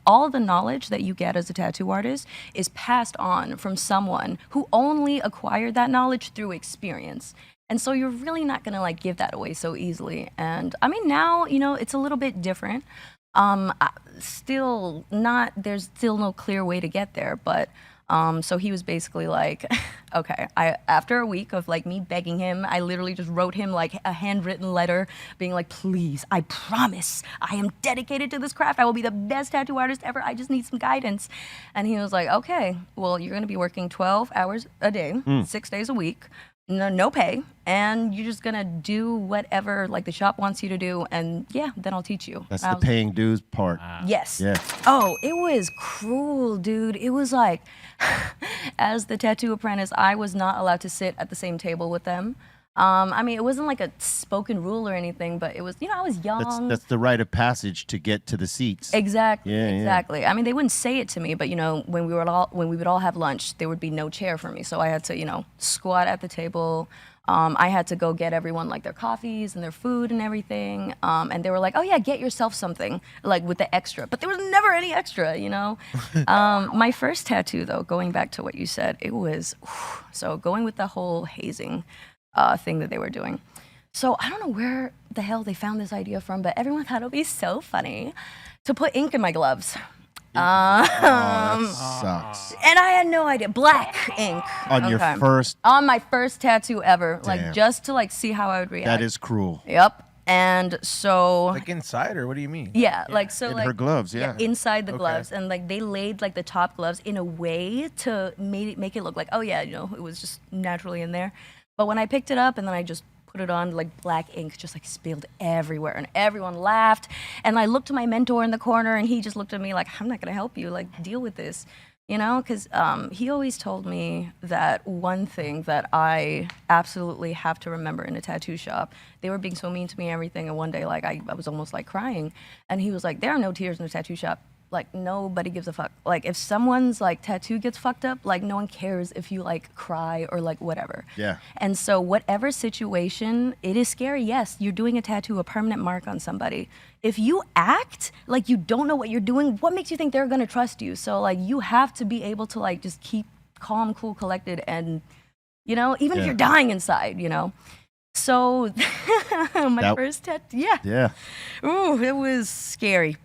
all the knowledge that you get as a tattoo artist is passed on from someone who only acquired that knowledge through experience. And so you're really not gonna like give that away so easily. And I mean, now, you know, it's a little bit different. Still not, there's still no clear way to get there, but so he was basically like, okay, after a week of like me begging him, I literally just wrote him like a handwritten letter being like, please, I promise I am dedicated to this craft. I will be the best tattoo artist ever. I just need some guidance. And he was like, okay, well, you're gonna be working 12 hours a day, 6 days a week. No pay, and you're just gonna do whatever like the shop wants you to do, and yeah, then I'll teach you. That's the paying dues part. Yes. Yeah. Oh, it was cruel, dude. It was like, as the tattoo apprentice, I was not allowed to sit at the same table with them. I mean, it wasn't like a spoken rule or anything, but it was, you know, I was young. That's the rite of passage to get to the seats. Exactly. Yeah, exactly. yeah. I mean, they wouldn't say it to me, but you know, when we would all have lunch, there would be no chair for me, so I had to, you know, squat at the table. I had to go get everyone like their coffees and their food and everything. And they were like, "Oh yeah, get yourself something like with the extra," but there was never any extra, you know. My first tattoo, though, going back to what you said, it was so going with the whole hazing thing that they were doing. So I don't know where the hell they found this idea from, but everyone thought it would be so funny to put ink in my gloves. That sucks. And I had no idea. Black ink. On your first? On my first tattoo ever. Damn. Like just to like see how I would react. That is cruel. Yep. And so like inside, or what do you mean? Yeah, like so in like her gloves, yeah. Inside the gloves, and like they laid like the top gloves in a way to make it look like, oh yeah, you know, it was just naturally in there. But when I picked it up and then I just put it on, like black ink just like spilled everywhere, and everyone laughed. And I looked to my mentor in the corner, and he just looked at me like, I'm not gonna help you, like deal with this, you know? Because he always told me that one thing that I absolutely have to remember in a tattoo shop, they were being so mean to me and everything, and one day like I was almost like crying, and he was like, there are no tears in a tattoo shop. Like nobody gives a fuck. Like if someone's like tattoo gets fucked up, like no one cares if you like cry or like whatever. Yeah. And so whatever situation, it is scary. Yes, you're doing a tattoo, a permanent mark on somebody. If you act like you don't know what you're doing, what makes you think they're gonna trust you? So like you have to be able to like just keep calm, cool, collected, and you know, even if you're dying inside, you know. So my first tattoo, yeah. Yeah. Ooh, it was scary.